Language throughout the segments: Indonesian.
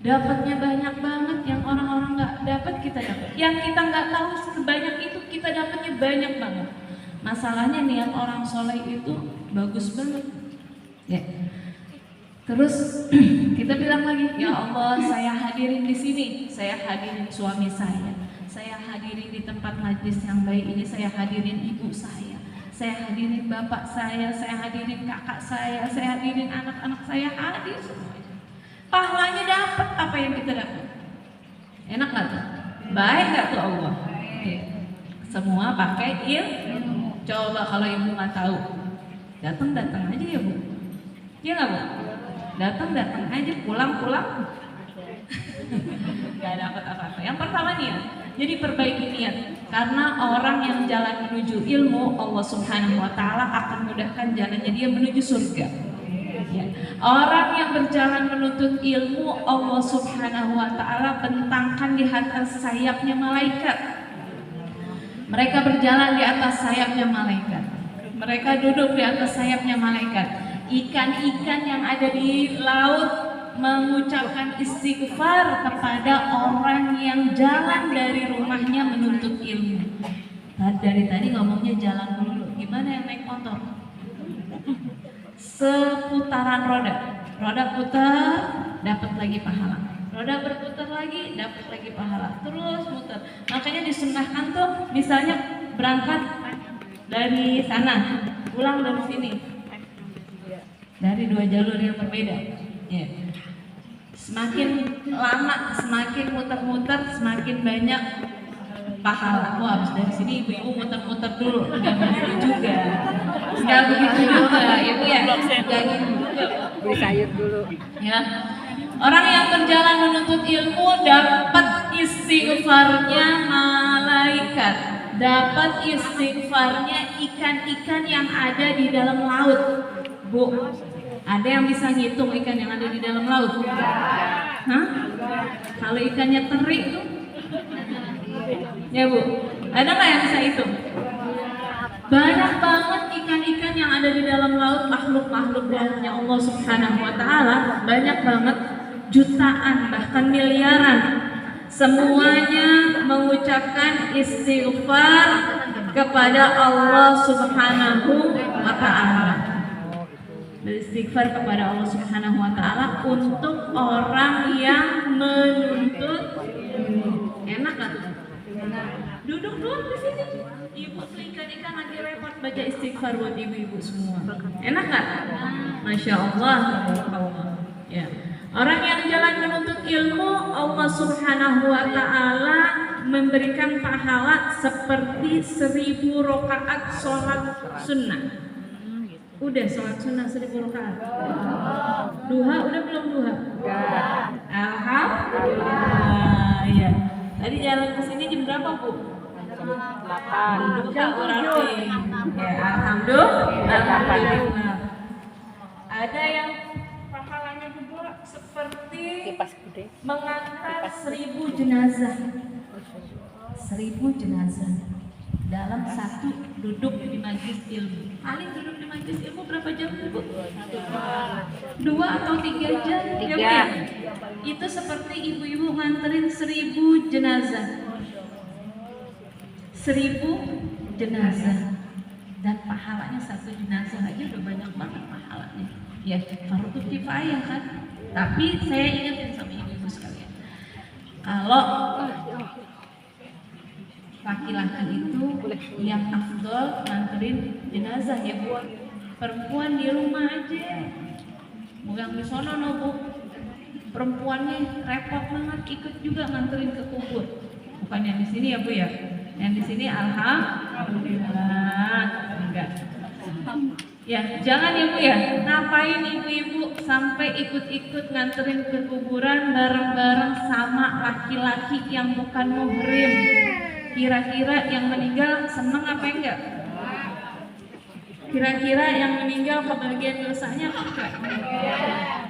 Dapatnya banyak banget, yang orang-orang nggak dapat kita dapat. Yang kita nggak tahu sebanyak itu kita dapatnya banyak banget. Masalahnya niat orang soleh itu bagus banget. Ya. Terus kita bilang lagi, ya Allah, saya hadirin di sini, saya hadirin suami saya hadirin di tempat majlis yang baik ini, saya hadirin ibu saya hadirin bapak saya hadirin kakak saya hadirin anak-anak saya, hadir semuanya. Pahalanya dapat apa yang kita dapat. Enak nggak tuh? Baik nggak tuh Allah? Semua pakai ilmu. Coba kalau ibu nggak tahu, datang aja ya bu. Iya nggak bu? Datang aja, pulang nggak dapat apa-apa. Yang pertama niat. Jadi perbaiki niat, karena orang yang jalan menuju ilmu, Allah Subhanahu wa Ta'ala akan mudahkan jalannya dia menuju surga. Ya. Orang yang berjalan menuntut ilmu, Allah Subhanahu wa Ta'ala bentangkan di atas sayapnya malaikat. Mereka berjalan di atas sayapnya malaikat. Mereka duduk di atas sayapnya malaikat. Ikan-ikan yang ada di laut mengucapkan istighfar kepada orang yang jalan dari rumahnya menuntut ilmu. Dari tadi ngomongnya jalan dulu. Gimana yang naik motor? Seputaran roda putar, dapat lagi pahala. Roda berputar lagi, dapat lagi pahala. Terus muter. Makanya disunahkan tuh, misalnya berangkat dari sana, pulang dari sini, dari dua jalur yang berbeda. Ya. Semakin lama, semakin muter-muter, semakin banyak pahala. Wah, habis dari sini ibu-ibu muter-muter dulu, nggak begitu juga. Nggak begitu juga, ibu ya. Nggak gitu juga. Beli sayur dulu. Ya. Orang yang berjalan menuntut ilmu dapat istighfarnya malaikat, dapat istighfarnya ikan-ikan yang ada di dalam laut. Bu, ada yang bisa ngitung ikan yang ada di dalam laut? Hah? Kalau ikannya teri tuh? Ya bu, ada nggak yang bisa hitung? Banyak banget ikan-ikan yang ada di dalam laut, makhluk-makhluk dalamnya Allah Subhanahu wa Ta'ala, banyak banget, jutaan bahkan miliaran. Semuanya mengucapkan istighfar kepada Allah Subhanahu wa Ta'ala. Beristighfar kepada Allah Subhanahu wa Ta'ala untuk orang yang menuntut. Enak kan? Duduk dulu di sini. Ibu tuh ikan-ikan lagi repot baca istighfar buat ibu-ibu semua. Enak nggak? Masya Allah. Ya. Orang yang jalan menuntut ilmu, Allah Subhanahu wa Ta'ala memberikan pahala seperti 1000 rakaat sholat sunnah. Udah sholat sunnah 1000 rakaat. Duha udah belum duha? Alhamdulillah. Ya. Tadi jalan ke sini jam berapa bu? 8. Jam 7. Ya, alhamdulillah. Ada yang pahalanya juga seperti mengantar 1000 jenazah. 1000 jenazah dalam satu duduk di majelis ilmu. Paling duduk di majelis ilmu berapa jam bu? 2 atau 3 jam. 3. Itu seperti ibu-ibu nganterin 1000 jenazah. 1000 jenazah. Dan pahalanya satu jenazah aja udah banyak banget pahalanya. Ya, fardu kifayah kan. Tapi saya ingetin sama ibu-ibu sekalian, kalau laki-laki itu yang afdol nganterin jenazah ya bu. Perempuan di rumah aja, bukan di sono no bu. Perempuannya repot banget ikut juga nganterin ke kubur. Bukan yang di sini ya bu ya. Yang di sini alhamdulillah enggak. Ya jangan ya bu ya. Ngapain ibu-ibu sampai ikut-ikut nganterin ke kuburan bareng-bareng sama laki-laki yang bukan muhrim? Kira-kira yang meninggal seneng apa enggak? Kira-kira yang meninggal kebagian dosanya apa enggak?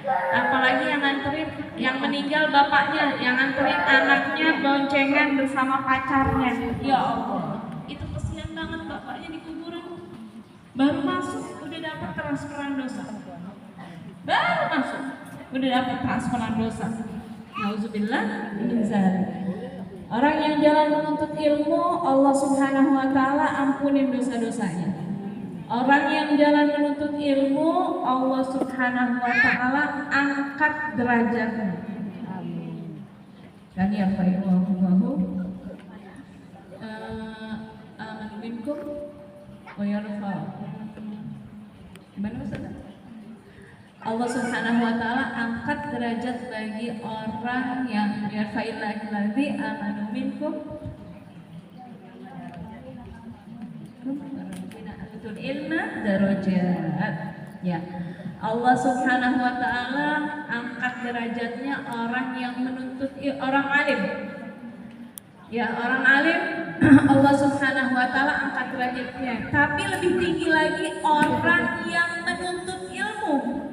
Apalagi yang nganterin, yang meninggal bapaknya, yang nganterin anaknya boncengan bersama pacarnya. Ya Allah, itu kesian banget bapaknya di kuburan. Baru masuk udah dapat transferan dosa. Baru masuk udah dapat transferan dosa. Nauzubillah min dzalik. Orang yang jalan menuntut ilmu, Allah Subhanahu wa taala ampunin dosa-dosanya. Orang yang jalan menuntut ilmu, Allah Subhanahu wa taala angkat derajatnya. Dan yang Allahu aman minkum wa yarfa. Gimana Ustaz? Allah Subhanahu wa taala angkat derajat bagi orang yang yarfa'illahu allazi amanu minkum ilma darajat. Ya. Allah Subhanahu wa taala angkat derajatnya orang yang menuntut orang alim. Ya, orang alim Allah Subhanahu wa taala angkat derajatnya. Tapi lebih tinggi lagi orang yang menuntut ilmu.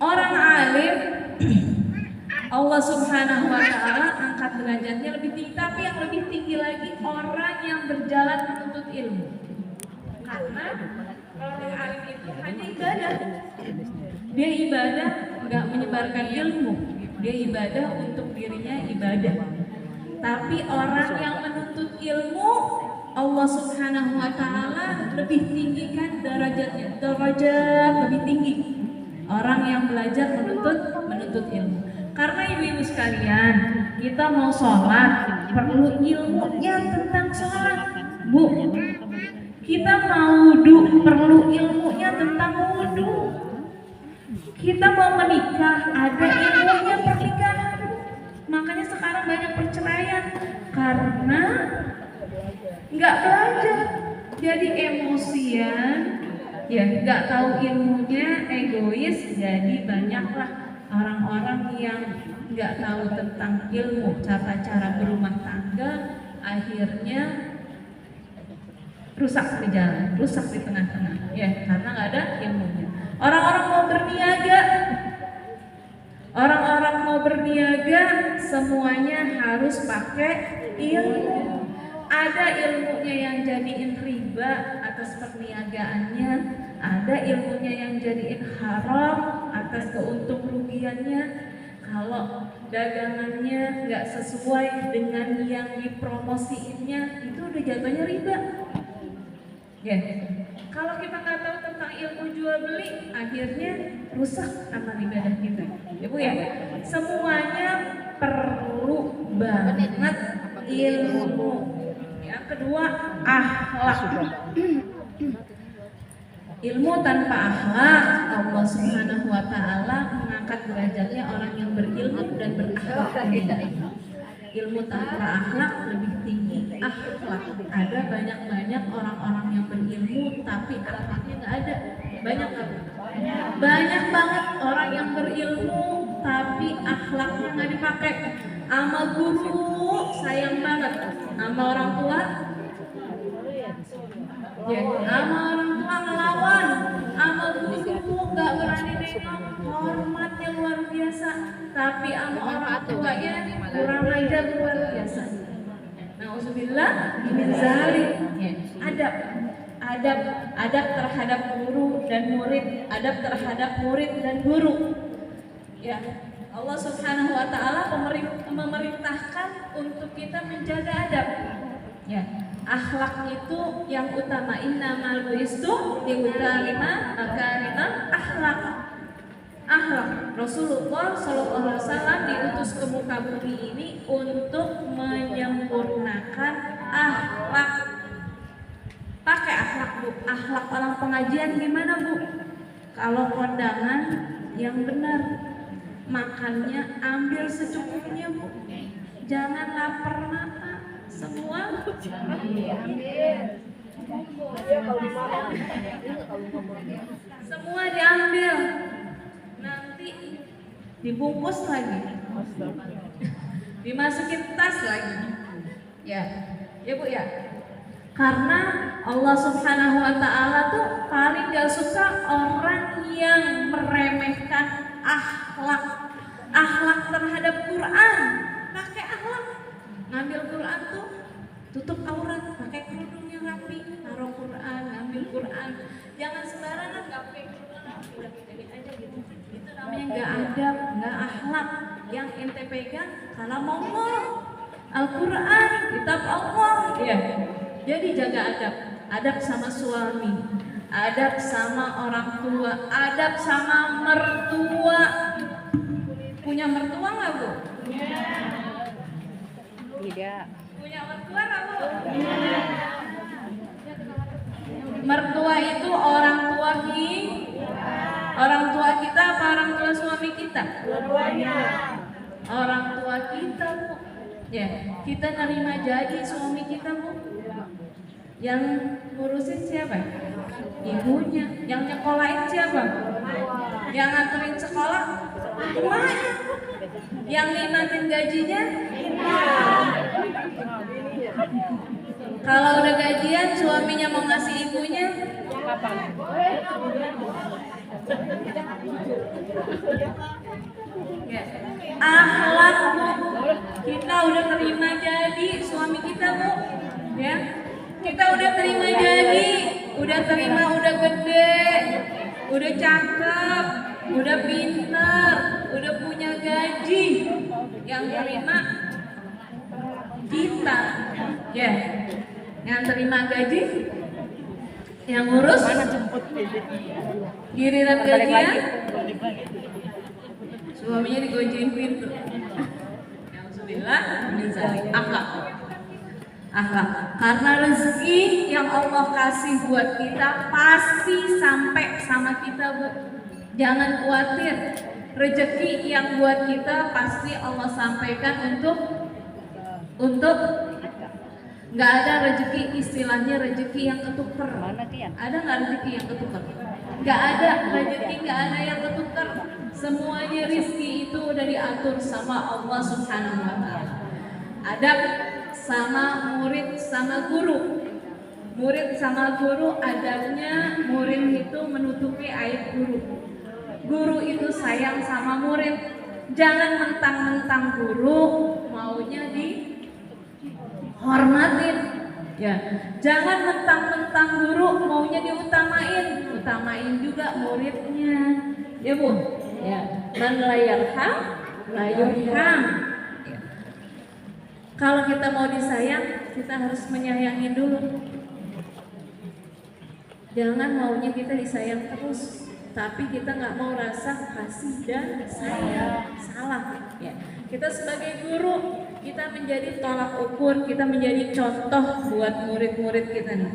Orang alim Allah Subhanahu wa taala angkat derajatnya lebih tinggi, tapi yang lebih tinggi lagi orang yang berjalan menuntut ilmu. Karena orang alim itu hanya ibadah. Dia ibadah enggak menyebarkan ilmu. Dia ibadah untuk dirinya ibadah. Tapi orang yang menuntut ilmu Allah Subhanahu wa taala lebih tinggikan derajatnya. Derajat lebih tinggi. Orang yang belajar menuntut ilmu. Karena ibu-ibu sekalian, kita mau sholat perlu ilmunya tentang sholat, Bu. Kita mau wudu perlu ilmunya tentang wudu. Kita mau menikah ada ilmunya pernikahan. Makanya sekarang banyak perceraian karena nggak belajar, jadi emosian. Ya, nggak tahu ilmunya, egois, jadi banyaklah orang-orang yang nggak tahu tentang ilmu, cara berumah tangga, akhirnya rusak di jalan, rusak di tengah-tengah, ya karena nggak ada ilmunya. Orang-orang mau berniaga, semuanya harus pakai ilmu. Ada ilmunya yang jadiin riba atas perniagaannya, ada ilmunya yang jadiin haram atas keuntung rugiannya. Kalau dagangannya nggak sesuai dengan yang dipromosiinnya, itu udah jatuhnya riba. Ya, kalau kita nggak tahu tentang ilmu jual beli, akhirnya rusak amal ibadah kita. Ya Bu ya, semuanya perlu banget ilmu. Yang kedua, akhlak. Ilmu tanpa akhlak, Allah Subhanahu wa taala mengangkat derajatnya orang yang berilmu dan berakhlak. Ilmu tanpa akhlak lebih tinggi akhlak. Ada banyak orang-orang yang berilmu tapi akhlaknya nggak ada. Banyak banget orang yang berilmu tapi akhlaknya nggak dipakai. Sama guru sayang banget, sama orang tua ya, sama orang tua ngelawan, sama guru nggak berani nengok, hormatnya luar biasa, tapi sama orang tuanya kurang ajar luar biasa. Nauzubillah min dzalik. Adab terhadap guru dan murid, adab terhadap murid dan guru. Ya, Allah Subhanahu wa taala memerintahkan untuk kita menjaga adab. Ya, akhlak itu yang utama. Innamal bu'istu liutammima makarimal akhlak. Akhlak Rasulullah sallallahu alaihi wasallam diutus ke muka bumi ini untuk menyempurnakan akhlak. Pakai akhlak, Bu. Akhlak orang pengajian gimana, Bu? Kalau kondangan yang benar, makannya ambil secukupnya, Bu. Jangan lapar mata. Semua semua diambil. Nanti dibungkus lagi. Dimasukin tas lagi. Ya Bu ya. Karena Allah Subhanahu wa taala tuh paling gak suka orang yang meremehkan akhlak. Akhlak terhadap Quran. Pakai akhlak. Ngambil Quran tuh tutup aurat, pakai kerudung yang rapi, taruh Quran, ngambil Quran. Jangan sembarangan nggak pakai Quran, udah gini aja gitu. Itu namanya nggak adab, nggak akhlak. yang ente pegang kalam Allah, Al-Quran, kitab Allah. Ya. Jadi jaga adab, adab sama suami, adab sama orang tua, adab sama mertua. Punya mertua nggak Bu? Tidak. Punya mertua nggak Bu? Mertua itu orang tua orang tua kita apa orang tua suami kita? Orang tua kita Bu. Ya, kita nerima jadi suami kita Bu. Yang ngurusin siapa? Ibunya. Yang nyekolahin siapa? Yang nganterin sekolah? Emaknya. Yang nikmatin gajinya? Kalau udah gajian suaminya mau ngasih ibunya? Ya. Akhlak Bu. Kita udah terima jadi suami kita Bu. Ya. Kita udah terima jadi, udah terima udah gede, udah cakep, udah pintar, udah punya gaji. Yang terima kita. Ya. Yang terima gaji, yang ngurus giliran gajian suaminya digojein pintu. Alhamdulillah, akhlak. Karena rezeki yang Allah kasih buat kita pasti sampai sama kita Bu. Jangan khawatir, rezeki yang buat kita pasti Allah sampaikan untuk nggak ada rezeki istilahnya rezeki yang ketuker. Ada nggak rezeki yang ketuker? Nggak ada rezeki, nggak ada yang ketuker. Semuanya rezeki itu udah diatur sama Allah Subhanahu Wa Taala. Adab sama murid sama guru. Murid sama guru adabnya murid itu menutupi aib guru. Guru itu sayang sama murid. Jangan mentang-mentang guru maunya dihormatin. Ya, jangan mentang-mentang guru maunya diutamain. Utamain juga muridnya. Ya Bu. Ya, man la yarham la yurham. Kalau kita mau disayang, kita harus menyayangin dulu. Jangan maunya kita disayang terus, tapi kita nggak mau rasa kasih dan sayang. Salah. Ya. Kita sebagai guru, kita menjadi tolak ukur, kita menjadi contoh buat murid-murid kita nih.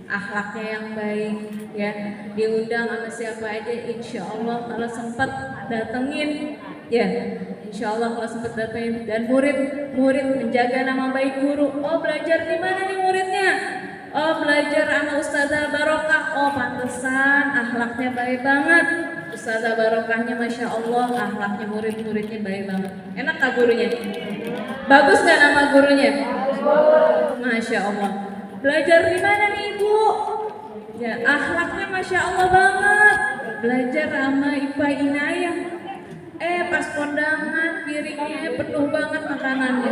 Akhlaknya yang baik, ya. Diundang sama siapa aja, insya Allah kalau sempat datengin, ya. Insya Allah kalau sempat datengin. Dan murid menjaga nama baik guru. Oh, belajar di mana nih muridnya? Oh, belajar sama Ustazah Barokah. Oh, pantesan akhlaknya baik banget. Ustazah Barokahnya Masya Allah, akhlaknya murid-muridnya baik banget. Enak gak gurunya? Bagus gak nama gurunya? Masya Allah. Belajar di mana nih Ibu? Ya, akhlaknya Masya Allah banget. Belajar sama Ipa Inayah. Pas kondangan piringnya penuh banget makanannya.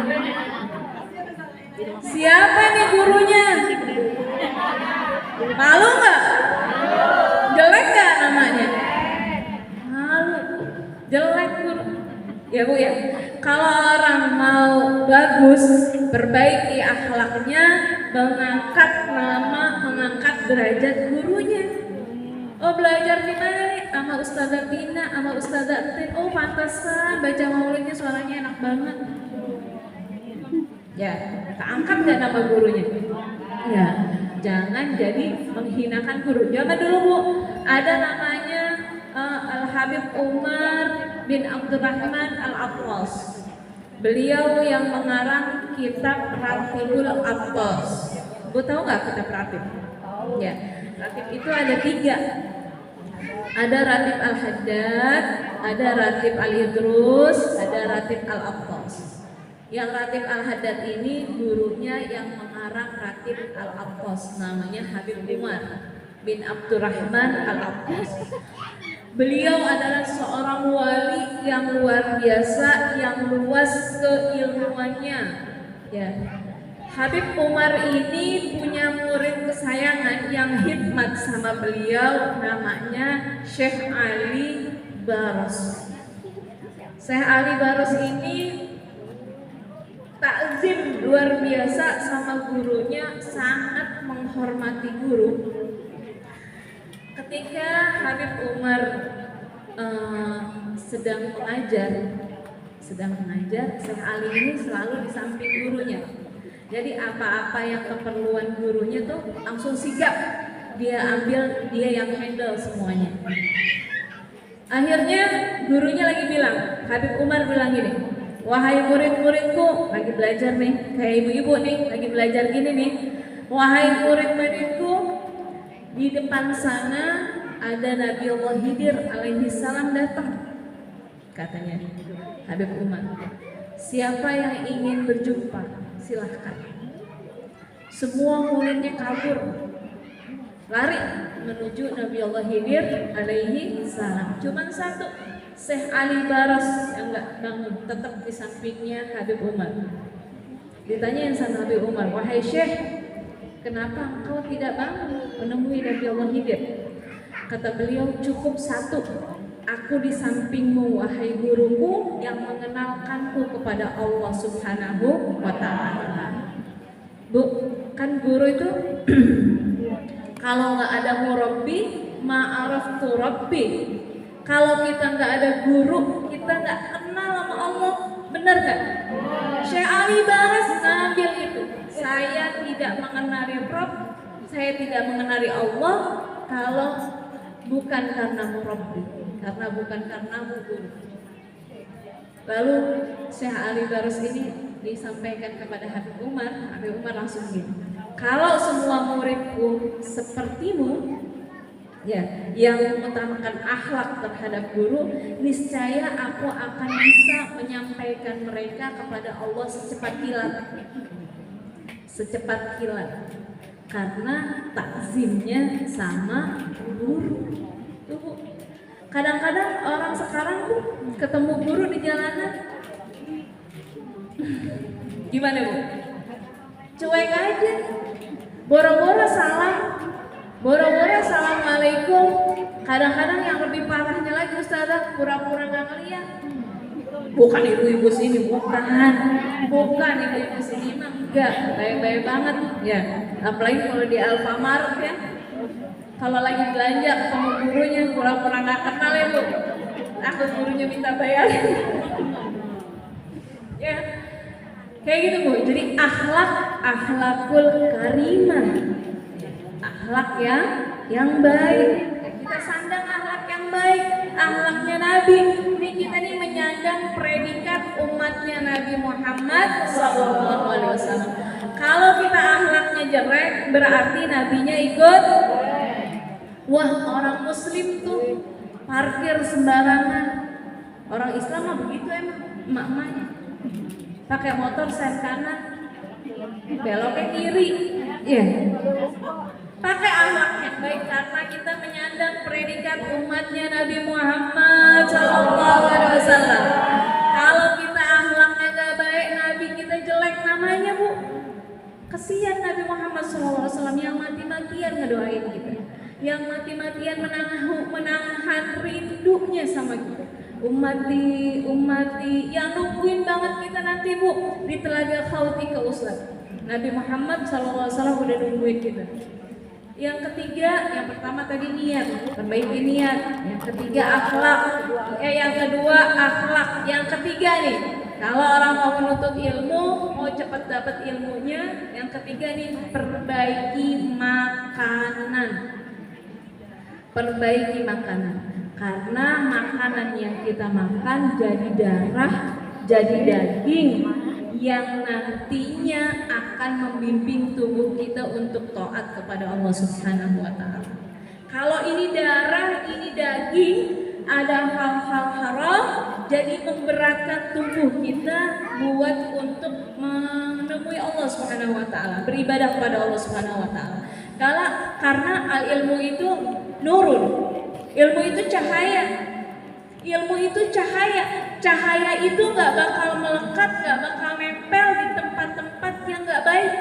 Siapa nih gurunya? Malu nggak? Jelek nggak namanya? Malu, jelek guru. Ya Bu ya. Kalau orang mau bagus, perbaiki akhlaknya, mengangkat nama, mengangkat derajat gurunya. Oh, belajar di mana nih? Sama Ustazah Tina, sama Ustazah Tin. Oh, pantesan baca maulidnya suaranya enak banget. Ya, keangkat gak nama gurunya? Ya, jangan jadi menghinakan guru. Jangan dulu Bu. Ada namanya Al-Habib Umar bin Abdurrahman Al-Atwas. Beliau yang mengarang kitab Ratibul Atwas. Bu tahu nggak kitab Ratib? Ya. Ratib itu ada 3. Ada Ratib Al-Haddad, ada Ratib Al-Idrus, ada Ratib Al-Atwas. Yang Ratib Al-Haddad ini gurunya yang mengarang Ratib Al-Atwas, namanya Habib Umar bin Abdurrahman Al-Atwas. Beliau adalah seorang wali yang luar biasa, yang luas keilmuannya. Ya. Habib Umar ini punya murid kesayangan yang hikmat sama beliau, namanya Syekh Ali Baros. Syekh Ali Baros ini takzim luar biasa sama gurunya, sangat menghormati guru. Ketika Habib Umar sedang mengajar, Syekh Ali ini selalu di samping gurunya. Jadi apa-apa yang keperluan gurunya tuh langsung sigap dia ambil, dia yang handle semuanya. Akhirnya gurunya lagi bilang, Habib Umar bilang gini, wahai murid-muridku, lagi belajar nih, kayak ibu-ibu nih, lagi belajar gini nih. Wahai murid-muridku, di depan sana ada Nabi Allah Khidir alaihi salam datang. Katanya Habib Umar, siapa yang ingin berjumpa, silahkan. Semua muridnya kabur, lari menuju Nabi Allah Khidir alaihi salam. Cuman satu, Syekh Ali Baros yang enggak bangun, tetap di sampingnya Habib Umar. Ditanyain sama Habib Umar, wahai Syekh, kenapa engkau tidak bangun menemui Nabi Allah Khidir? Kata beliau, cukup satu, aku di sampingmu wahai guruku yang mengenalkanku kepada Allah Subhanahu wa ta'ala. Bu, kan guru itu kalau nggak ada murabbi, ma'araftu rabbi. Kalau kita nggak ada guru, kita nggak kenal sama Allah. Benar nggak? Syekh Ali Baros ngambil itu. Saya tidak mengenali Rabb, saya tidak mengenali Allah kalau bukan karena murabbi, karena bukan karena guru. Lalu Syekh Ali Baros ini disampaikan kepada Habib Umar. Habib Umar langsung gini, kalau semua muridku sepertimu, ya, yang mengutamakan akhlak terhadap guru, niscaya aku akan bisa menyampaikan mereka kepada Allah secepat kilat, karena takzimnya sama guru. Tuh, kadang-kadang orang sekarang tuh ketemu guru di jalanan, gimana Bu? Cuek aja, boro-boro assalamualaikum. Kadang-kadang yang lebih parahnya lagi Ustazah, pura-pura gak ngeliat. Bukan ibu-ibu sini, bukan ibu-ibu sini mah enggak, baik-baik banget ya. Apalagi kalau di Alfamart ya, kalau lagi belanja ketemu gurunya pura-pura gak kenal ya Bu, takut gurunya minta bayar. Ya, kayak gitu Bu. Jadi akhlakul karimah, akhlak yang baik. Kita sandang akhlak yang baik, akhlaknya Nabi. Ini kita nih menyandang predikat umatnya Nabi Muhammad SAW. Kalau kita akhlaknya jelek, berarti Nabinya ikut. Wah, orang Muslim tuh parkir sembarangan. Orang Islam mah begitu emang, emak-emaknya. Pakai motor sen kanan, beloknya kiri, ya. Pakai akhlak yang baik karena kita menyandang predikat umatnya Nabi Muhammad SAW. Kalau kita akhlaknya gak baik, Nabi kita jelek, namanya Bu, kesian Nabi Muhammad SAW yang mati-matian ngedoain kita, yang mati-matian menahan rindunya sama kita. Umati yang nungguin banget kita nanti Bu di Telaga Khawti ke Uslat. Nabi Muhammad SAW udah nungguin kita. Yang ketiga, yang pertama tadi niat, perbaiki niat. Yang ketiga akhlak. Yang kedua akhlak. Yang ketiga nih, kalau orang mau menuntut ilmu, mau cepat dapat ilmunya, yang ketiga nih, perbaiki makanan. Perbaiki makanan. Karena makanan yang kita makan jadi darah, jadi daging yang nantinya akan membimbing tubuh kita untuk taat kepada Allah Subhanahu wa ta'ala. Kalau ini darah, ini daging, ada hal-hal haram, jadi memberatkan tubuh kita buat untuk menemui Allah Subhanahu wa ta'ala, beribadah kepada Allah Subhanahu wa ta'ala. Karena al-ilmu itu nurun. Ilmu itu cahaya. Cahaya itu gak bakal melekat, gak bakal nempel di tempat-tempat yang gak baik.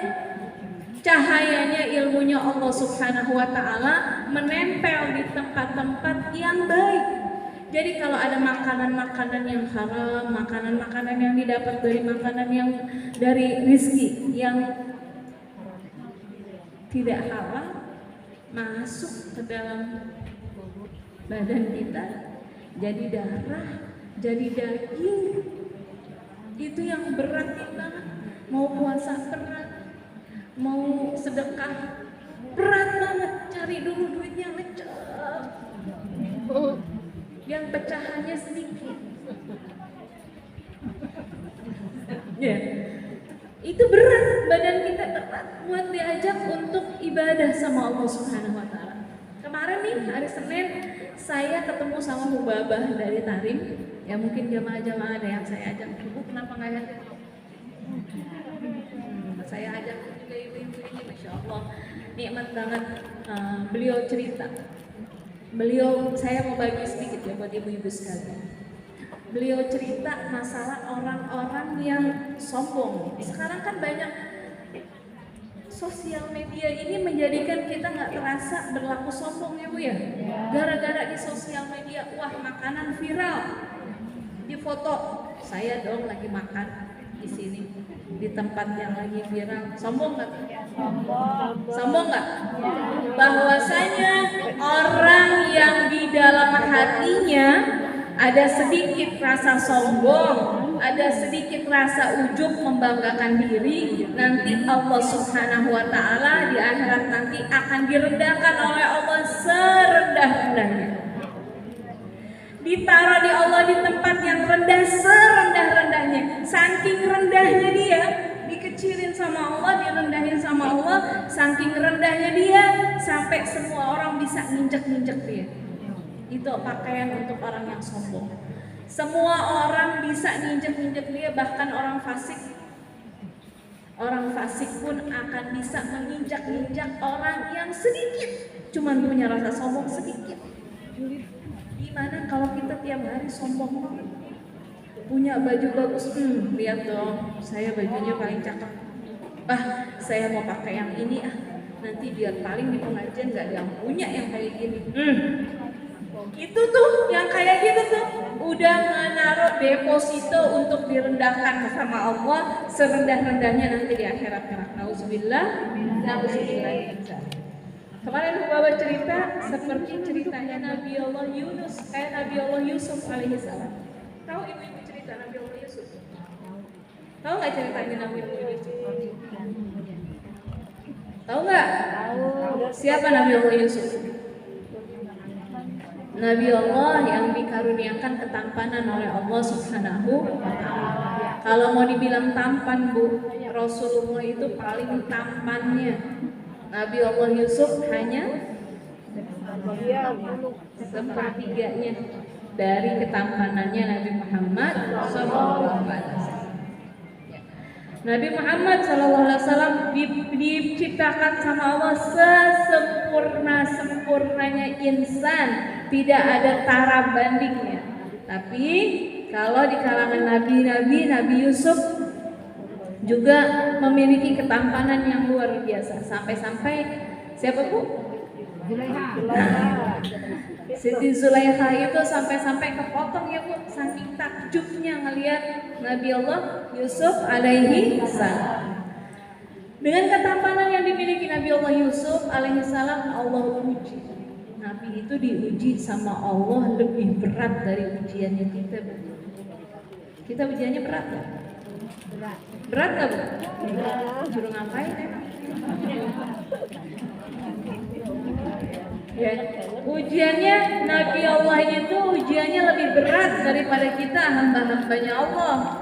Cahayanya ilmunya Allah Subhanahu wa ta'ala menempel di tempat-tempat yang baik. Jadi kalau ada makanan-makanan yang haram, makanan-makanan yang didapat dari makanan yang dari rizki yang tidak halal masuk ke dalam badan kita, jadi darah, jadi daging, itu yang berat banget. Mau puasa berat, mau sedekah berat banget, cari dulu duit yang lecek, yang pecahannya sedikit. Ya, itu berat, badan kita berat buat diajak untuk ibadah sama Allah Subhanahu wa Ta'ala. Kemarin nih hari Senin saya ketemu sama Hubabah dari Tarim. Ya mungkin jamaah-jamaah ada yang saya ajak. Ibu kenapa nggak hadir? Saya ajak juga ibu-ibu ini, masya Allah nikmat banget. Beliau cerita. Saya mau bagi sedikit ya buat ibu-ibu sekalian. Beliau cerita masalah orang-orang yang sombong. Sekarang kan banyak sosial media ini menjadikan kita nggak terasa berlaku sombong ya Bu ya. Gara-gara di sosial media, wah makanan viral, di foto saya dong lagi makan di sini di tempat yang lagi viral. Sombong nggak? Sombong nggak? Bahwasanya orang yang di dalam hatinya ada sedikit rasa sombong, ada sedikit rasa ujub membanggakan diri, nanti Allah Subhanahu wa Ta'ala di akhirat nanti akan direndahkan oleh Allah serendah-rendahnya. Ditaruh di Allah di tempat yang rendah serendah-rendahnya. Saking rendahnya dia, dikecilin sama Allah, direndahin sama Allah, saking rendahnya dia sampai semua orang bisa nginjek-nginjek dia. Itu pakaian untuk orang yang sombong. Semua orang bisa nginjek-nginjek dia, bahkan orang fasik. Orang fasik pun akan bisa menginjak-injak orang yang sedikit cuman punya rasa sombong sedikit. Gimana kalau kita tiap hari sombong banget? Punya baju bagus, lihat dong, saya bajunya paling cakep. Saya mau pakai yang ini nanti biar paling di pengajian gak ada yang punya yang kayak gini. Itu tuh yang kayak gitu tuh udah menaruh deposito untuk direndahkan sama Allah serendah-rendahnya nanti di akhirat kelak. Nauzubillah. Kemarin Bapak cerita seperti ceritanya Nabi Allah Yunus, Nabi Allah Yusuf alaihissalam. Tahu ibu-ibu cerita Nabi Allah Yusuf? Tahu nggak ceritanya Nabi Allah Yusuf? Tahu nggak? Siapa Nabi Allah Yusuf? Nabi Allah yang dikaruniakan ketampanan oleh Allah Subhanahu wa Ta'ala. Kalau mau dibilang tampan Bu, Rasulullah itu paling tampannya. Nabi Allah Yusuf hanya sepertiganya dari ketampanannya Nabi Muhammad SAW. Nabi Muhammad SAW diciptakan sama Allah sesempurna-sempurnanya insan, tidak ada tara bandingnya. Tapi kalau di kalangan nabi-nabi, Nabi Yusuf juga memiliki ketampanan yang luar biasa. Sampai-sampai siapa Bu? Siti Zulaikha itu sampai-sampai kepotong ya Bu, saking takjubnya ngelihat Nabi Allah Yusuf alaihi salam. Dengan ketampanan yang dimiliki Nabi Allah Yusuf alaihi salam, Allah uji. Nabi itu diuji sama Allah lebih berat dari ujiannya kita Bu. Kita ujiannya berat ya? Berat gak Bu? Suruh ngapain emang? Ya, ujiannya Nabi Allah itu ujiannya lebih berat daripada kita hamba-hambanya Allah.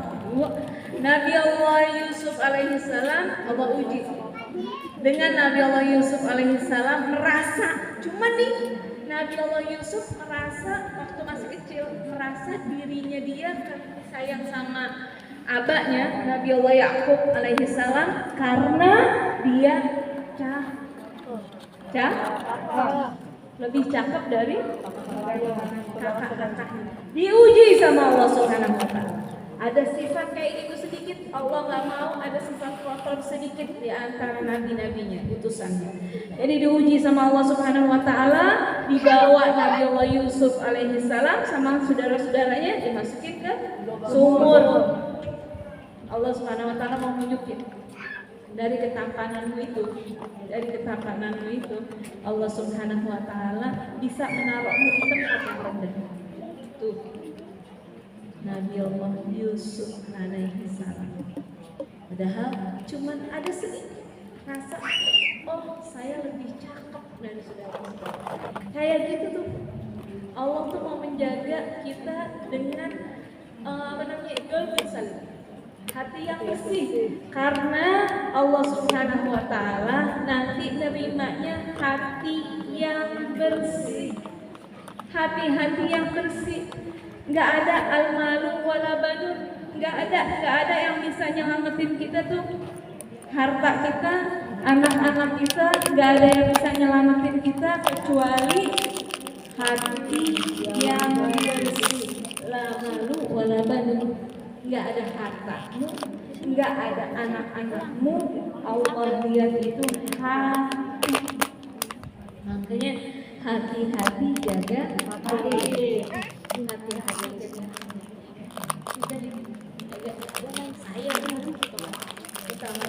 Nabi Allah Yusuf alaihissalam Allah uji dengan Nabi Allah Yusuf alaihissalam merasa, cuma nih Nabi Allah Yusuf merasa waktu masih kecil, merasa dirinya dia sayang sama abahnya Nabi Allah Yakub alaihissalam karena dia lebih cakep dari kakak-kakaknya. Diuji sama Allah Subhanahu wa Ta'ala. Ada sifat kayak gitu sedikit, Allah nggak mau ada sifat kotor sedikit di antara nabi-nabinya, utusannya. Jadi diuji sama Allah Subhanahu wa taala, dibawa Nabi Allah Yusuf alaihi salam sama saudara-saudaranya dimasukin ke sumur. Allah Subhanahu wa taala mau menunjukin dari ketampananmu itu, Allah Subhanahu wa taala bisa menaruhmu di tempat yang rendah. Tuh. Nabi Allah Yusuf alaihi salam. Padahal cuman ada sedikit rasa, oh saya lebih cakep dari saudara-saudara. Kayak gitu tuh. Allah tuh mau menjaga kita dengan hati yang bersih, karena Allah Subhanahu wa taala nanti nerimanya hati yang bersih. Hati-hati yang bersih. Nggak ada al-malu wala banun, nggak ada yang bisa nyelamatin kita tuh. Harta kita, anak-anak kita, nggak ada yang bisa nyelamatin kita kecuali hati yang bersih. La malu wala banun. Nggak ada hartamu, nggak ada anak-anakmu. Allah lihat itu hati. Makanya hati-hati jaga hati. Hati-hati jaga saya dulu, utama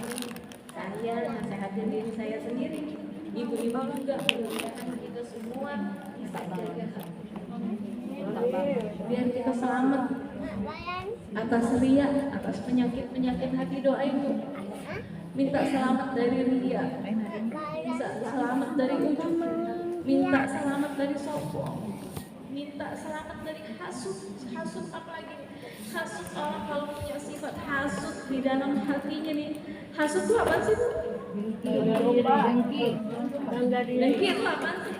saya nasehatin diri saya sendiri, ibu-ibu juga, mudah-mudahan kita semua bisa jaga hati biar kita selamat atas ria, atas penyakit hati. Doain bu, minta selamat dari ria, bisa selamat dari ujub, minta selamat dari sombong, minta selamat dari hasud apalagi hasud. Orang kalau punya sifat hasud di dalam hatinya nih, hasud itu apa sih bu? Dengki itu apa sih?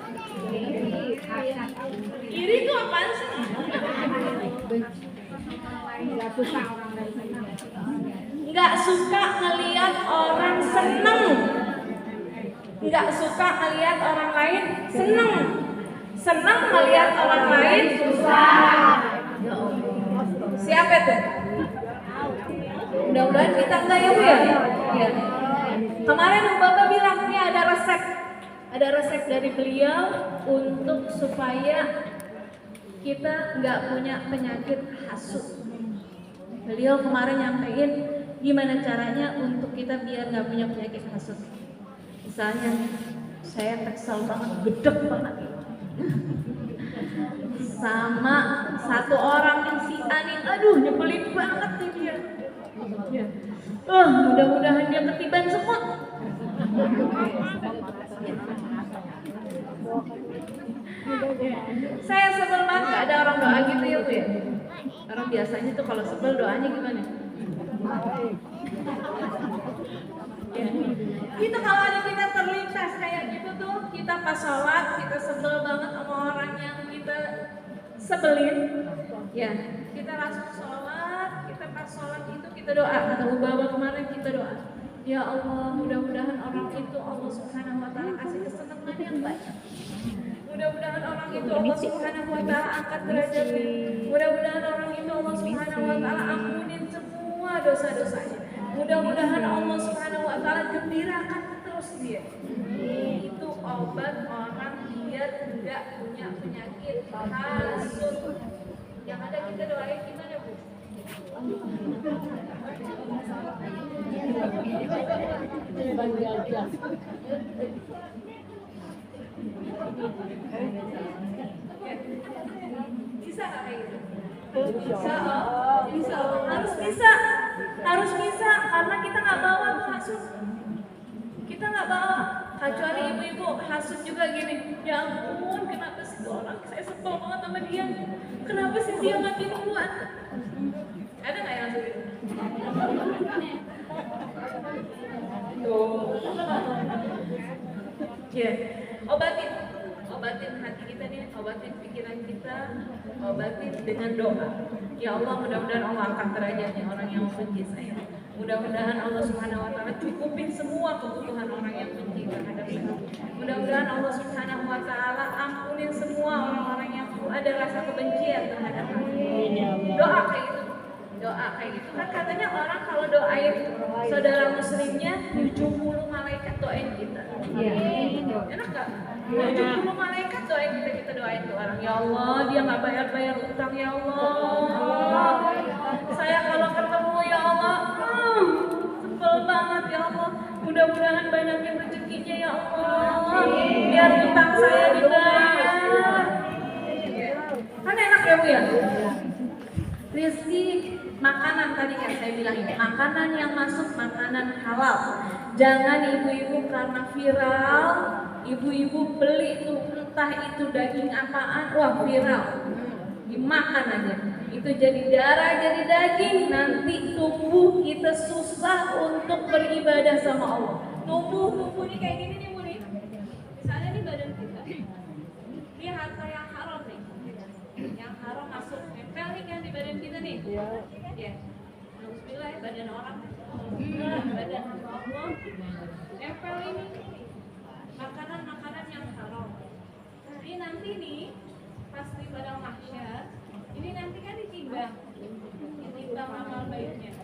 Iri itu apa sih? Nggak suka ngelihat orang seneng, nggak suka ngelihat orang lain seneng ngelihat orang lain susah. Siapa itu? Mudah-mudahan kita enggak ya bu ya. Ya. Kemarin Bapak bilang ini ada resep dari beliau untuk supaya kita nggak punya penyakit hasud. Beliau kemarin nyampein gimana caranya untuk kita biar nggak punya penyakit hasud. Misalnya saya kesal banget, gedek banget sama satu orang yang si Ani, aduh nyebelin banget nih dia. Mudah-mudahan dia ketiban semut. Saya sebel banget, gak ada orang doa gitu ya bu ya. Orang biasanya tuh kalau sebel doanya gimana? Ya. Kita kalau ada kita terlintas kayak gitu tuh, kita pas sholat kita sebel banget sama orang yang kita sebelin. Ya, kita langsung sholat, kita pas sholat itu kita doa. Kata Bu Baba kemarin kita doa. Ya Allah, mudah-mudahan orang itu Allah Subhanahu wa taala kasih kesenangan yang banyak. Mudah-mudahan orang itu Allah Subhanahu wa taala angkat derajatnya. Mudah-mudahan orang itu Allah Subhanahu wa taala ampunin semua dosa-dosanya. Mudah-mudahan Allah Subhanahu wa taala gembirakan terus dia. Itu obat orang biar tidak punya penyakit hasud. Yang ada kita doain gimana bu? Bisa nggak kayak gitu? Bisa. Harus bisa karena kita nggak bawa tuh hasud. Kita nggak bawa, kecuali ibu-ibu hasud juga gini. Ya ampun, kenapa sih tuh orang saya sebel banget sama dia? Kenapa sih dia mati duluan? Ada nggak yang gitu? Tuh. Ya, obatin hati kita nih, obatin pikiran kita, obatin dengan doa. Ya Allah, mudah-mudahan Allah angkat derajatnya orang yang benci saya. Mudah-mudahan Allah Subhanahu wa taala cukupin semua kebutuhan orang yang benci terhadap saya. Mudah-mudahan Allah Subhanahu wa taala ampunin semua orang-orang yang ada rasa kebencian terhadap saya. Doa kayak gitu Kan katanya orang kalau doain saudara muslimnya 70 malaikat doain kita. Iya. Enak gak? 70 malaikat doain kita, kita doain tuh orang. Ya Allah, dia gak bayar-bayar utang ya Allah. Saya kalau ketemu ya Allah, sebel banget ya Allah. Mudah-mudahan banyakin rezekinya ya Allah. Biar utang saya dibayar. Kan enak ya Bu ya? Rizki makanan tadi kan saya bilang ini, makanan yang masuk makanan halal. Jangan ibu-ibu karena viral, ibu-ibu beli tuh entah itu daging apaan, wah viral, dimakan aja. Itu jadi darah, jadi daging, nanti tubuh kita susah untuk beribadah sama Allah. Tubuh ini kayak gini nih Bu nih. Misalnya nih badan kita, ini harta yang haram nih, yang haram masuk nempel nih kan di badan kita nih. Ya, alhamdulillah ya, badan orang, badan Allah, nempel ini makanan-makanan yang haram. Jadi nanti nih pas di padang mahsyar, ini nanti kan ditimbang amal baiknya.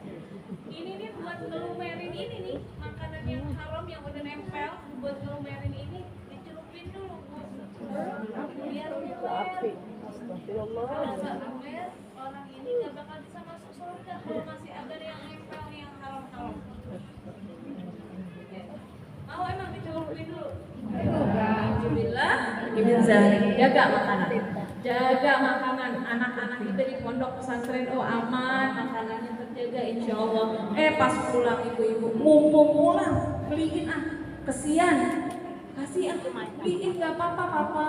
Ini nih buat ngelumerin ini nih makanan yang haram yang udah nempel, buat ngelumerin ini dicelupin dulu, biar lumer. Kalau nggak lumer, orang ini nggak bakal bisa masuk surga kalau masih ada yang nempel yang haram-haram. Mau emang dicelupin dulu? Alhamdulillah, Ibn Zahid, jaga makanan. Jaga makanan anak-anak kita di pondok pesantren, oh aman, makanannya terjaga insya Allah. Pas pulang ibu-ibu, mumpung pulang, beliin kesian. Kasih beliin gak apa-apa papa,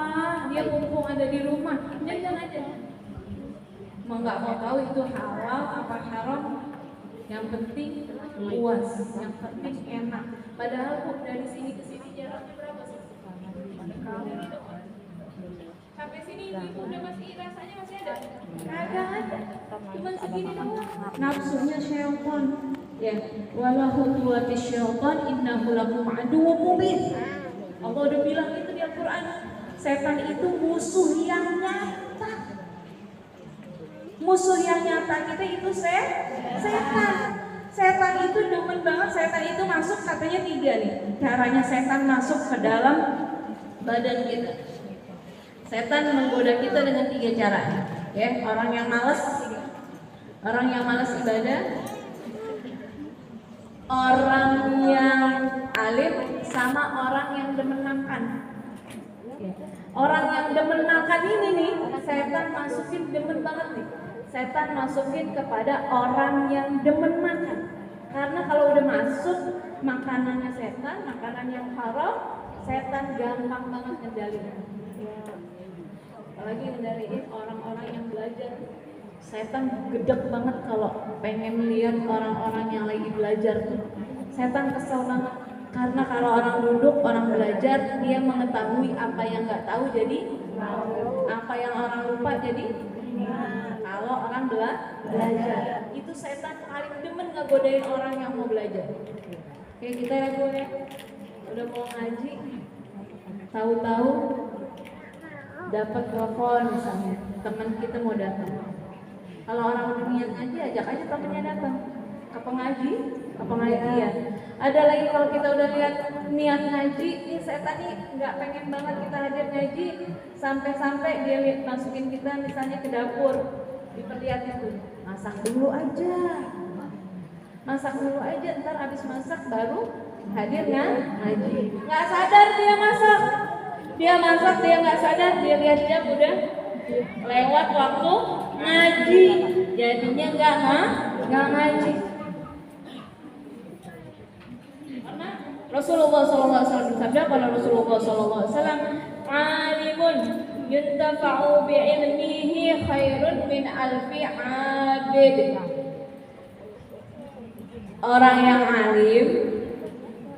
dia mumpung ada di rumah, jajan aja. Mau nggak mau tahu itu halal apa haram, yang penting puas, yang penting enak. Padahal Bu, dari sini ke sini jaraknya berapa sih? Sampai sini ibu udah masih rasanya masih ada? Kagak ada, cuma segini doang. Nafsunya syaitan. Ya, walahu tuwati syaitan innahu lakum aduwwum mubin. Allah udah bilang itu di Al-Quran. Setan itu musuh yang nyata. Musuh yang nyata kita itu setan. Setan itu demen banget. Setan itu masuk katanya 3 nih. Caranya setan masuk ke dalam badan kita. Setan menggoda kita dengan 3 cara. Ya, orang yang malas ibadah, orang yang alim, sama orang yang demen makan. Orang yang demen makan ini nih, setan masukin demen banget nih. Setan masukin kepada orang yang demen makan. Karena kalau udah masuk makanannya setan, makanan yang haram, setan gampang banget ngendaliin. Apalagi ngendaliin orang-orang yang belajar. Setan gedek banget kalau pengen lihat orang-orang yang lagi belajar tuh. Setan kesel banget. Karena kalau orang duduk, orang belajar, dia mengetahui apa yang nggak tahu jadi apa yang orang lupa jadi kalau orang belajar. Itu setan paling demen ngegodain orang yang mau belajar. Kayak kita ya Bu ya, udah mau ngaji, tahu-tahu dapat telepon misalnya, teman kita mau datang. Kalau orang udah niat ngaji, ajak aja temennya datang ke pengajian. Ada lagi kalau kita udah lihat niat ngaji, ini setan nih nggak pengen banget kita hadir ngaji, sampai-sampai dia masukin kita misalnya ke dapur, diperlihatin tuh, masak dulu aja, ntar habis masak baru hadir ngaji. Nggak sadar dia masak, dia nggak sadar, dia lihat jam udah lewat waktu ngaji, jadinya nggak ngaji. Karena Rasulullah SAW bersabda, kalau Rasulullah SAW, alimun yuntafa'u bi'ilmihi khairun min alfi abid. Orang yang alim,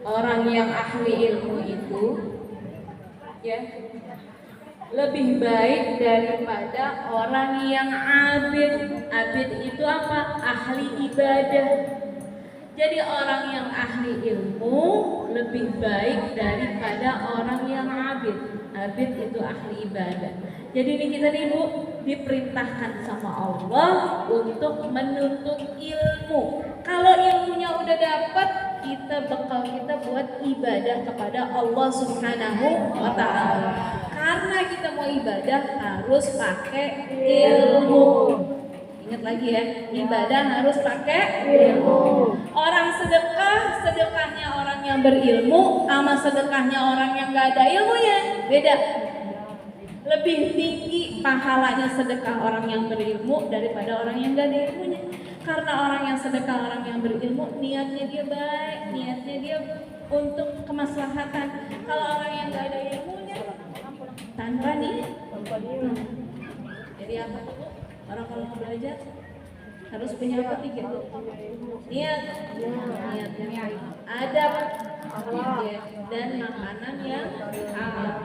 orang yang ahli ilmu itu, ya, lebih baik daripada orang yang abid. Abid itu apa? Ahli ibadah. Jadi orang yang ahli ilmu lebih baik daripada orang yang abid. Abid itu ahli ibadah. Jadi ini kita nih Bu, diperintahkan sama Allah untuk menuntut ilmu. Kalau ilmunya udah dapat, kita bekal kita buat ibadah kepada Allah Subhanahu wa Ta'ala. Karena kita mau ibadah harus pakai ilmu. Ingat lagi ya, ibadah harus pakai ilmu. Orang sedekah, sedekahnya orang yang berilmu sama sedekahnya orang yang gak ada ilmunya beda. Lebih tinggi pahalanya sedekah orang yang berilmu daripada orang yang gak ada ilmunya. Karena orang yang sedekah, orang yang berilmu, niatnya dia baik, niatnya dia untuk kemaslahatan. Kalau orang yang gak ada ilmunya, tanpa nih. Jadi apa tuh? Orang kalau mau belajar harus punya apa tiga? Niat yang baik, adab dan makanan yang halal.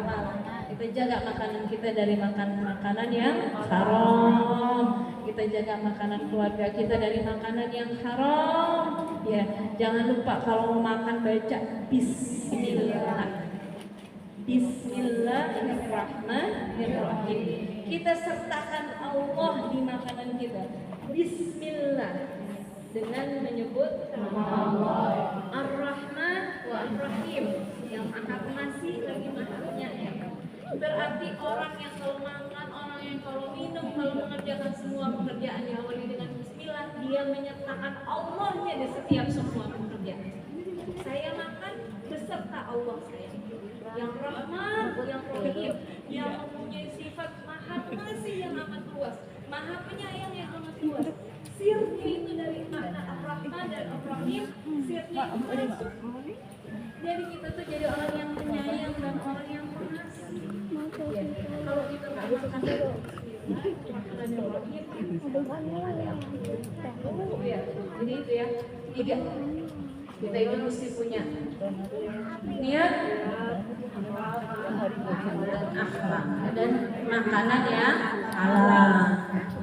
Kita jaga makanan kita dari makanan yang haram. Kita jaga makanan keluarga kita dari makanan yang haram. Ya, jangan lupa kalau mau makan baca bismillah. Bismillahirrahmanirrahim. Kita sertakan Allah di makanan kita. Bismillah dengan menyebut nama Allah. Ar-Rahman wa Ar-Rahim, yang maha pengasih lagi maha penyayang. Berarti orang yang kalau makan, orang yang kalau minum, kalau mengerjakan semua pekerjaan diawali dengan bismillah, dia menyertakan Allahnya di setiap semua pekerjaan. Saya makan beserta Allah saya. Yang Rahman, yang Rahim, yang mempunyai sifat maha pengasih yang amat luas, maha penyayang yang amat luas. Sirnya itu dari makna Ar-Rahman dan Ar-Rahim, sirnya itu masuk. Jadi kita tuh jadi orang yang penyayang dan orang yang pengasih. Ya, kalau kita nggak makan makanan yang Rahim, ya, jadi itu ya, tiga. Kita itu mesti punya niat dan akhlak dan makanan yang halal.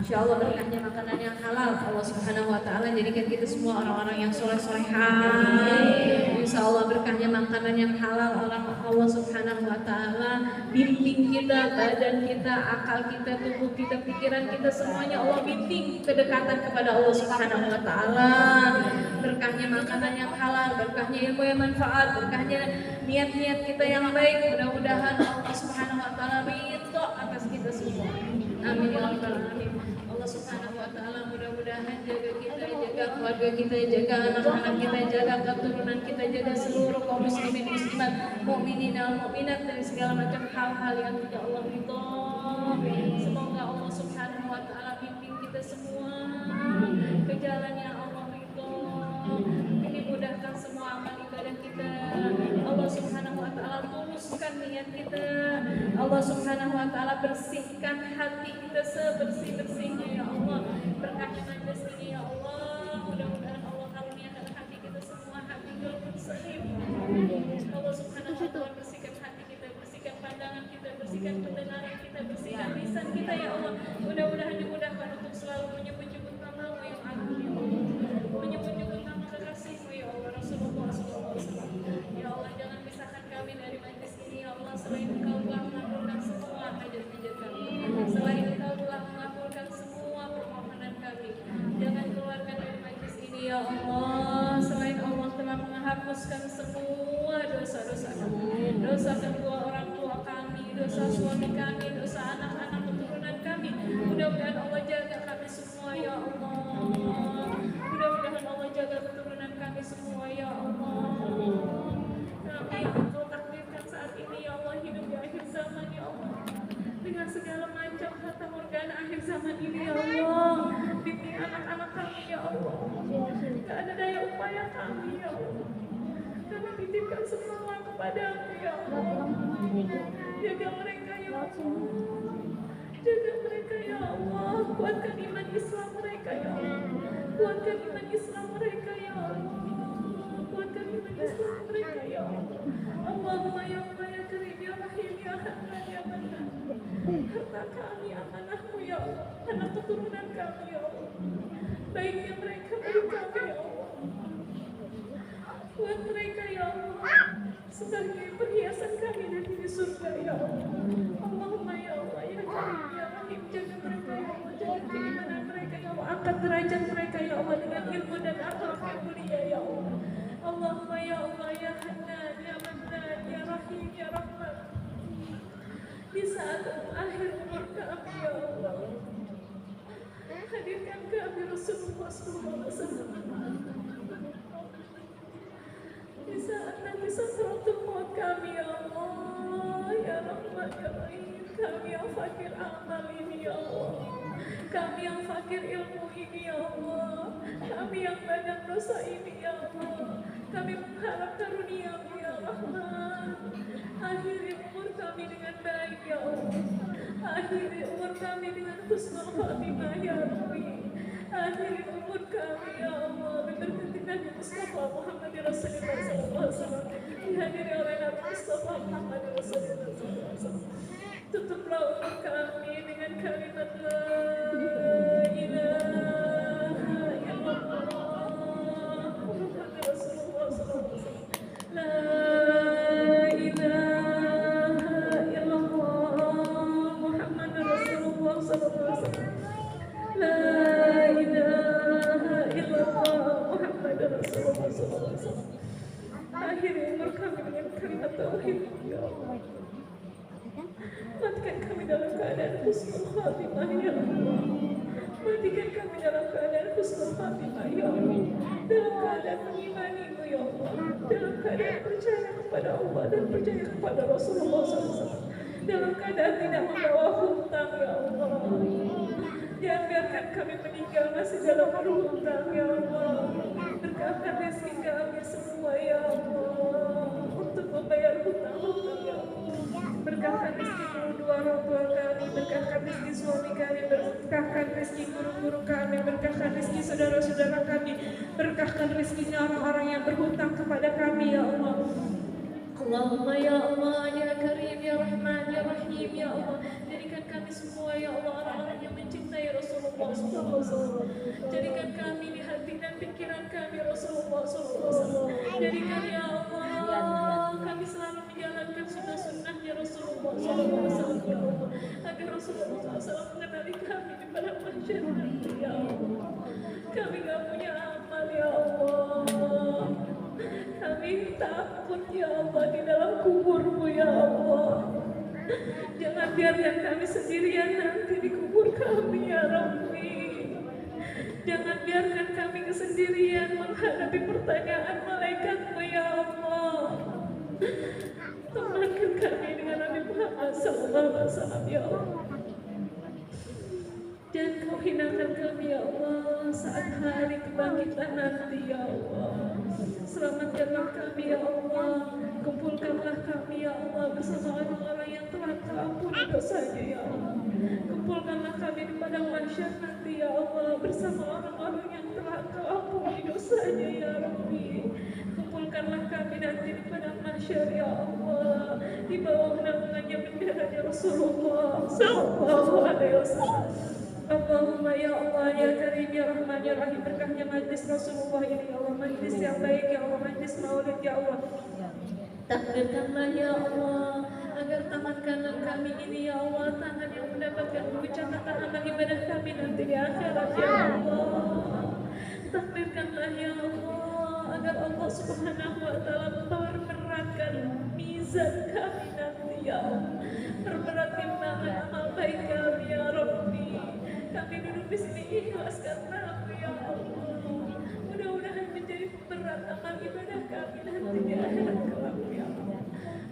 Insya Allah berkahnya makanan yang halal, Allah Subhanahu wa Ta'ala jadikan kita semua orang-orang yang soleh-solehan. Insya Allah berkahnya makanan yang halal, Allah Subhanahu wa Ta'ala bimbing kita, badan kita, akal kita, tubuh kita, pikiran kita, semuanya Allah bimbing kedekatan kepada Allah Subhanahu wa Ta'ala. Berkahnya makanan yang halal, berkahnya ilmu yang manfaat, berkahnya niat-niat kita yang baik. Mudah-mudahan Allah Subhanahu wa Ta'ala ridho atas kita semua. Amin ya rabbal alamin. Allah Subhanahu wa Ta'ala mudah-mudahan jaga kita, jaga keluarga kita, jaga anak-anak kita, jaga keturunan kita, jaga seluruh kaum muslimin muslimat, mukminin dan mukminat dari segala macam hal-hal yang tidak Allah ridho. Semoga Allah Subhanahu wa Ta'ala bimbing kita semua ke jalan yang Allah ridho. Ini mudahkan semua amal ibadah kita. Allah Subhanahu wa Ta'ala tuluskan niat kita. Allah Subhanahu wa Ta'ala bersihkan hati kita sebersih-bersihnya ya Allah. Berkahnya majlis ini ya Allah. Mudah-mudahan Allah karuniakan hati kita semua hati bersih. Allah Subhanahu wa Ta'ala bersihkan hati kita, bersihkan pandangan kita, bersihkan pendengaran kita, bersihkan lisan kita ya Allah. Mudah-mudahan dimudahkan untuk selalu menyebut-nyebut nama-Mu yang agung ya Allah. Menyebut-nyebut nama kekasih-Mu ya Allah, Rasulullah SAW. Ya Allah, jangan pisahkan kami dari majlis ini ya Allah. Selain Engkau telah mengabulkan semua hajat-hajat kami, selain Engkau telah mengabulkan semua permohonan kami, jangan keluarkan dari majlis ini ya Allah. Selain Allah telah menghapuskan semua dosa-dosa kami, dosa kedua orang tua kami, dosa suami kami, dosa anak-anak keturunan kami. Mudah-mudahan Allah jaga kami semua ya Allah. Mudah-mudahan Allah jaga keturunan kami semua ya Allah. Kami Engkau takdirkan saat ini ya Allah, hidup di akhir zaman ya Allah, dengan segala macam harta morgana akhir zaman ini ya Allah. Bimbing anak-anak kami ya Allah. Gak ada daya upaya kami ya Allah. Kami titipkan semua kepadamu ya Allah. Jaga mereka ya Allah. Jaga mereka ya Allah. Kuatkan iman Islam mereka ya Allah. Kuatkan iman Islam mereka ya Allah. Kuatkan iman Islam mereka ya Allah. Allahumma ya Allah ya Karim ya Rahim ya Hanan ya Manan. Harta kami amanahmu ya Allah. Anak keturunan kami ya Allah. Baiknya mereka baik kami ya Allah. Buat mereka ya Allah sebagai perhiasan kami nanti di surga ya Allah. Allahumma ya Allah ya Karim ya Rahim, jaga mereka angkat derajat mereka ya Allah dengan ilmu dan akhlak yang mulia ya Allah. Allahumma ya Allah ya Hanan ya Mannan ya Rahim ya Rahman. Di saat akhir umur kami ya Allah, hadirkan kami Rasulullah SAW. Di saat nanti sakratul maut kami ya Allah, ya Rahman ya Rahim, kami yang fakir amal ini ya Allah, kami yang fakir ilmu ini ya Allah, kami yang banyak dosa ini ya Allah, kami mengharap karunia ya Rahman. Akhiri umur kami dengan baik ya Allah, akhiri umur kami dengan husnul khatimah ya Rabbi, akhiri umur kami ya Allah berberkati Nabi Mustafa Muhammad Rasulullah SAW, dihadiri oleh Nabi Mustafa Muhammad Rasulullah SAW. Tutuplah umur kami dengan kalimat la ilaha illallah Muhammad Rasulullah SAW. La ilaha illallah Muhammad Rasulullah SAW. La ilaha illallah Muhammad Rasulullah SAW. Akhiri umur kami dengan kalimat tauhid ya Allah. Matikan kami dalam keadaan husnul khatimah ya Allah. Matikan kami dalam keadaan husnul khatimah ya Allah. Dalam keadaan mengimanimu ya Allah. Dalam keadaan percaya kepada Allah dan percaya kepada Rasulullah SAW. Dalam keadaan tidak membawa hutang ya Allah. Jangan biarkan kami meninggal masih dalam berhutang ya Allah. Berkahkan rezeki kami semua ya Allah untuk membayar hutang-hutang ya Allah. Berkahkan rezeki kedua orang tua kami, berkahkan rezeki suami kami, berkahkan rezeki guru-guru kami, berkahkan rezeki saudara-saudara kami, berkahkan rezekinya orang-orang yang berhutang kepada kami ya Allah. Allahumma ya Allah ya Karim ya Rahman ya Rahim ya Allah, jadikan kami semua ya Allah orang-orang yang mencintai Rasulullah SAW. Jadikan kami di hati dan pikiran kami Rasulullah SAW. Jadikan ya Allah kami selalu menjalankan sunnah-sunnahnya Rasulullah SAW ya Allah, agar Rasulullah SAW mengenali kami di padang mahsyar nanti ya Allah. Kami gak punya amal ya Allah, kami takut ya Allah di dalam kuburmu ya Allah. Jangan biarkan kami sendirian nanti di kubur kami ya Rabbi. Jangan biarkan kami kesendirian menghadapi pertanyaan malaikatmu ya Allah. Temankan kami dengan Nabi Muhammad SAW ya Allah. Dan kau hinakan kami ya Allah saat hari kebangkitan nanti ya Allah. Selamatkanlah kami ya Allah. Kumpulkanlah kami ya Allah bersama orang-orang yang telah kau ampuni dosanya ya Allah. Kumpulkanlah kami di padang mahsyar nanti ya Allah bersama orang-orang yang telah kau ampuni dosanya ya Rabbi. Kumpulkanlah kami nanti di padang mahsyar ya Allah di bawah naungannya benderanya Rasulullah sallallahu alaihi wasallam. Allahumma ya Allah ya Karim ya Rahman ya Rahim, berkahnya majlis Rasulullah ini ya Allah, majlis yang baik ya Allah, majlis maulid ya Allah. Takdirkanlah ya Allah agar tangan kami ini ya Allah tangan yang mendapatkan mengucapkan amal ibadah kami nanti di akhirat ya Allah. Takdirkanlah ya Allah agar Allah Subhanahu wa taala memperberatkan mizan kami nanti ya Allah. Perberat timbangan amal baik kami ya Rabbi. Kami duduk di sini ikhlas karena ya Allah. Mudah-mudahan menjadi berat amal ibadah kami nanti di akhirat kelak ya Allah.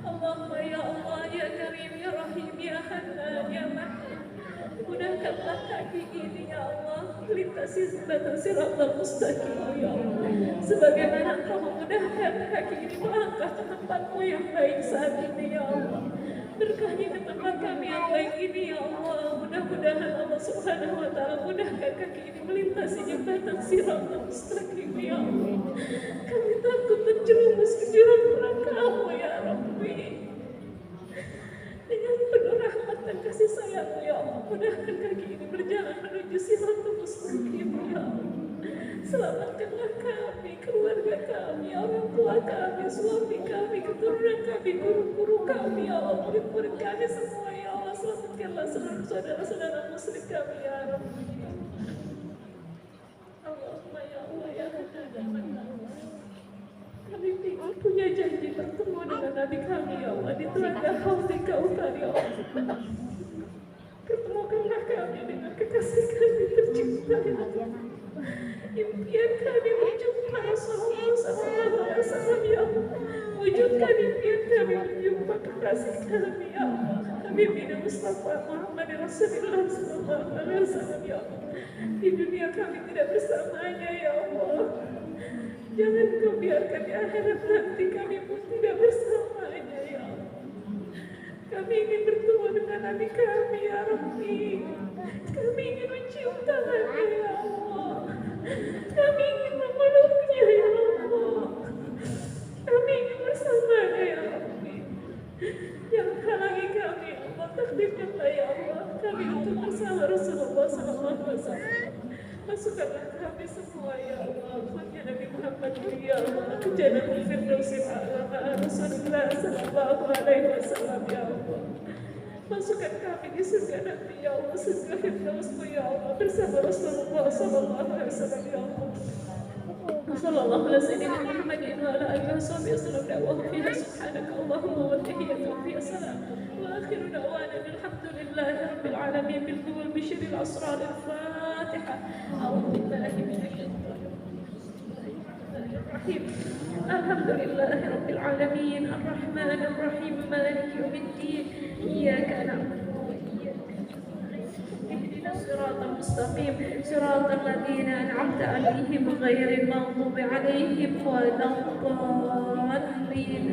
Allahumma ya Allah ya Karim ya Rahim ya Hanan ya Mannan. Mudahkanlah kaki ini ya Allah melintasi jembatan Siratal Mustaqim ya Allah. Sebagaimana Engkau memudahkan kaki ini melangkah ke tempatmu yang baik saat ini ya Allah. Berkahi ke tempat kami yang baik ini ya Allah. Mudah-mudahan Allah Subhanahu wa taala mudahkan kaki ini melintasi jembatan Siratal Mustaqim ya Allah. Kami takut terjerumus ke jurang neraka-Mu ya Rabbi. Dengan penuh rahmat dan kasih sayang-Mu ya Allah, mudahkan kaki ini berjalan menuju Siratal Mustaqim ya Allah. Selamatkanlah kami, keluarga kami, orang tua kami, suami kami, keturunan kami, guru-guru kami, ya Allah, murid-murid kami semua, ya Allah. Selamatkanlah seluruh saudara-saudara muslim kami, ya Rabbi. Kami ingin punya janji bertemu dengan Nabi kami ya Allah di telaga Haudi Kautsar ya Allah. Pertemukanlah kami dengan kekasih kami tercinta ya Allah. Impian kami berjumpa Rasulullah SAW ya Allah. Wujudkan impian kami berjumpa kekasih kami ya Allah. Habibina Mustafa Muhammad Rasulullah SAW ya Allah. Di dunia kami tidak bersamanya ya Allah. Jangan kau biarkan di akhirat nanti kami pun tidak bersamanya ya Allah. Kami ingin bertemu dengan Nabi kami ya Rabbi. Kami ingin mencium tangannya ya Allah. Kami ingin memeluknya ya Allah. Kami ingin bersamanya ya Rabbi. Jangan halangi kami ya Allah. Takdirkanlah ya Allah kami untuk bersama Rasulullah SAW. Masukkanlah kami semua ya Allah. Umatnya Nabi Muhammad ya Allah. Ke Jannatul Firdausil A'la Rasulullah sallallahu alaihi wasallam ya Allah. Masukkan kami di surga nanti ya Allah. Surga Firdausmu ya Allah. Bersama Rasulullah sallallahu alaihi wasallam ya Allah. Sallallahu alaihi wasallam Muhammadin wa ala alihi wasallam da'wahu fiha subhanaka Allahumma wa tahiyyatuhum fiha salam. Wa akhiru da'wana alhamdulillahi rabbil alamin bil qawli bishri al-asrar al-Fatiha. A'udzu billahi minasy الرحيم الحمد لله رب العالمين الرحمن الرحيم مالك يوم الدين إياك نعبد وإياك نستعين اهدنا الصراط المستقيم صراط الذين أنعمت عليهم غير المغضوب عليهم ولا الضالين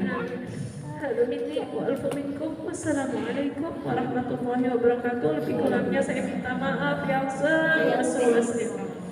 هذا مني وألف منكم والسلام عليكم warahmatullahi wabarakatuh. Lebih kurangnya saya minta maaf yang sebesar-besarnya.